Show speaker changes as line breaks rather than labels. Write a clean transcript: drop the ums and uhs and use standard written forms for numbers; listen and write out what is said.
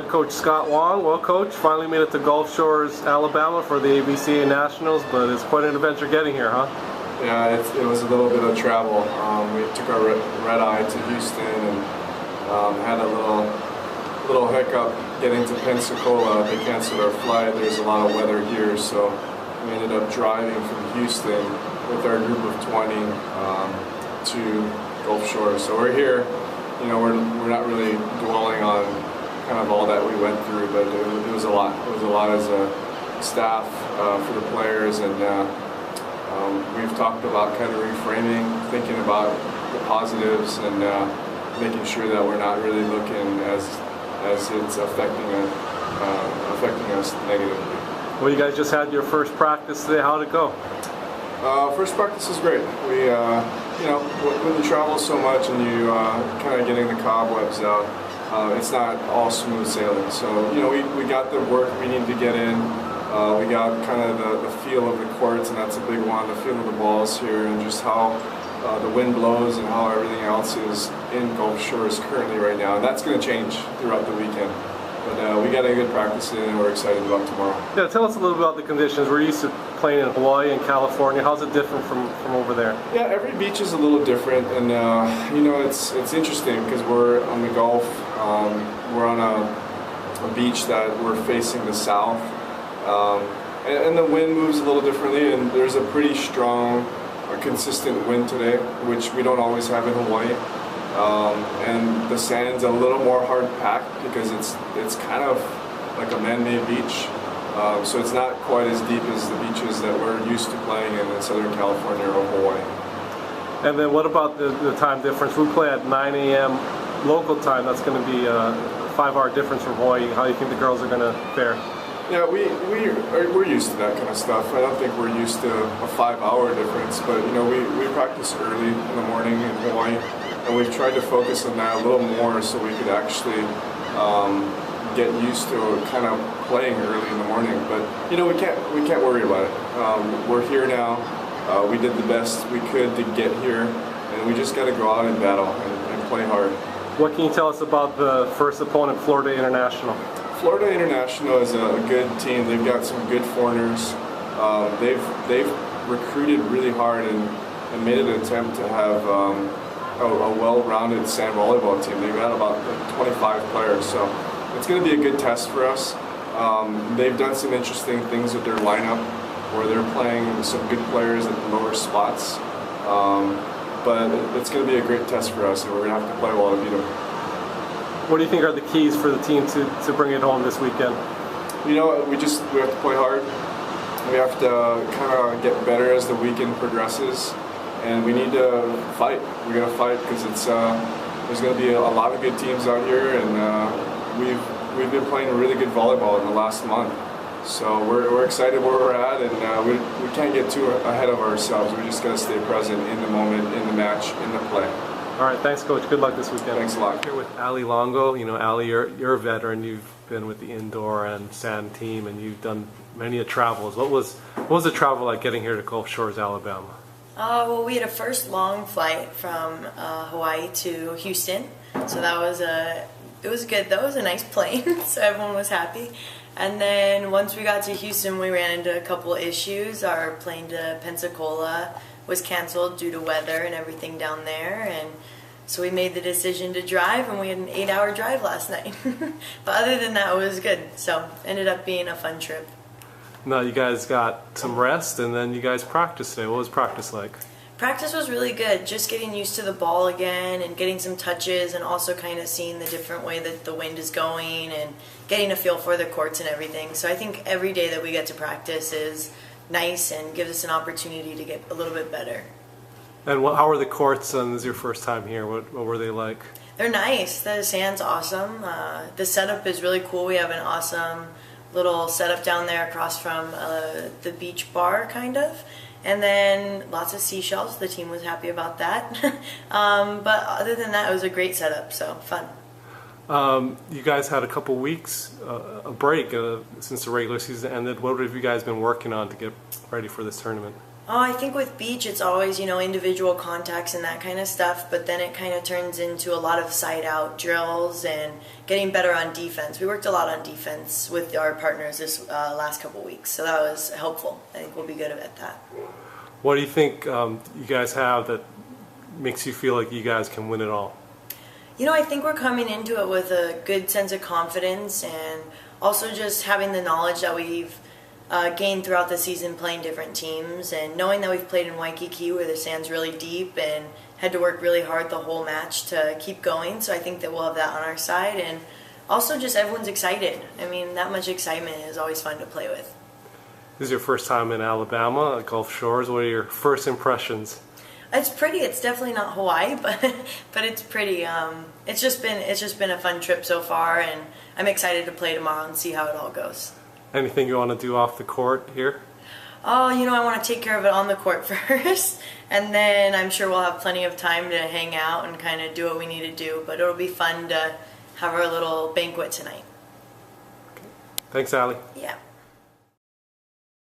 head coach Scott Wong. Well, coach, finally made it to Gulf Shores, Alabama for the AVCA Nationals, but it's quite an adventure getting here, huh?
Yeah, it was a little bit of travel. We took our red eye to Houston and had a little hiccup getting to Pensacola. They canceled our flight. There's a lot of weather here, so we ended up driving from Houston with our group of 20 to Gulf Shores. So we're here. You know, we're not really dwelling on kind of all that we went through, but it was a lot. It was a lot as a staff for the players, and we've talked about kind of reframing, thinking about the positives, and making sure that we're not really looking as it's affecting us negatively.
Well, you guys just had your first practice today. How'd it go?
First practice was great. We, you know, when you travel so much and you kind of getting the cobwebs out, it's not all smooth sailing. So, you know, we got the work we needed to get in. We got kind of the feel of the courts, and that's a big one, the feel of the balls here, and just how the wind blows and how everything else is in Gulf Shores currently right now. And that's going to change throughout the weekend. But we got a good practice in, and we're excited about tomorrow.
Yeah, tell us a little bit about the conditions. We're used to playing in Hawaii and California. How's it different from over there?
Yeah, every beach is a little different, and you know, it's interesting because we're on the Gulf. We're on a beach that we're facing the south, and the wind moves a little differently. And there's a pretty strong, consistent wind today, which we don't always have in Hawaii. And the sand's a little more hard packed because it's kind of like a man-made beach, so it's not quite as deep as the beaches that we're used to playing in Southern California or Hawaii.
And then what about the time difference? We play at 9 a.m. local time. That's going to be a 5-hour difference from Hawaii. How do you think the girls are going to fare?
Yeah, we're used to that kind of stuff. I don't think we're used to a 5-hour difference, but you know, we practice early in the morning in Hawaii. And we've tried to focus on that a little more so we could actually get used to kind of playing early in the morning. But you know, we can't worry about it. We're here now. We did the best we could to get here, and we just got to go out and battle and play hard.
What can you tell us about the first opponent, Florida International?
Florida International is a good team. They've got some good foreigners. They've recruited really hard and made an attempt to have a well-rounded sand volleyball team. They've got about 25 players, so it's going to be a good test for us. They've done some interesting things with their lineup, where they're playing some good players at the lower spots. But it's going to be a great test for us, and we're going to have to play well to beat them.
What do you think are the keys for the team to bring it home this weekend?
You know, we have to play hard. We have to kind of get better as the weekend progresses. And we need to fight. We're going to fight because there's going to be a lot of good teams out here, and we've been playing really good volleyball in the last month. So we're excited where we're at, and we can't get too ahead of ourselves. We just got to stay present in the moment, in the match, in the play.
All right, thanks, Coach. Good luck this weekend.
Thanks a lot.
Here with Ali Longo. You know, Ali, you're a veteran. You've been with the indoor and sand team, and you've done many travels. What was the travel like getting here to Gulf Shores, Alabama?
Well, we had a first long flight from Hawaii to Houston, so that was it was good. That was a nice plane, so everyone was happy. And then once we got to Houston, we ran into a couple issues. Our plane to Pensacola was canceled due to weather and everything down there, and so we made the decision to drive, and we had an 8-hour drive last night. But other than that, it was good. So ended up being a fun trip.
Now you guys got some rest, and then you guys practiced today. What was practice like?
Practice was really good. Just getting used to the ball again and getting some touches, and also kind of seeing the different way that the wind is going and getting a feel for the courts and everything. So I think every day that we get to practice is nice and gives us an opportunity to get a little bit better.
And how were the courts? And this is your first time here. What were they like?
They're nice. The sand's awesome. The setup is really cool. We have an awesome little setup down there across from the beach bar, kind of. And then lots of seashells. The team was happy about that. But other than that, it was a great setup, so fun.
You guys had a couple weeks, a break since the regular season ended. What have you guys been working on to get ready for this tournament?
Oh, I think with beach, it's always, individual contacts and that kind of stuff, but then it kind of turns into a lot of side-out drills and getting better on defense. We worked a lot on defense with our partners this last couple weeks, so that was helpful. I think we'll be good at that.
What do you think you guys have that makes you feel like you guys can win it all?
I think we're coming into it with a good sense of confidence and also just having the knowledge that we've gained throughout the season playing different teams and knowing that we've played in Waikiki where the sand's really deep and had to work really hard the whole match to keep going. So I think that we'll have that on our side, and also just everyone's excited. I mean, that much excitement is always fun to play with.
This is your first time in Alabama at Gulf Shores. What are your first impressions?
It's pretty. It's definitely not Hawaii, but it's pretty. It's just been a fun trip so far, and I'm excited to play tomorrow and see how it all goes.
Anything you want to do off the court here?
Oh, I want to take care of it on the court first, and then I'm sure we'll have plenty of time to hang out and kind of do what we need to do. But it'll be fun to have our little banquet tonight.
Okay. Thanks, Ali.
Yeah.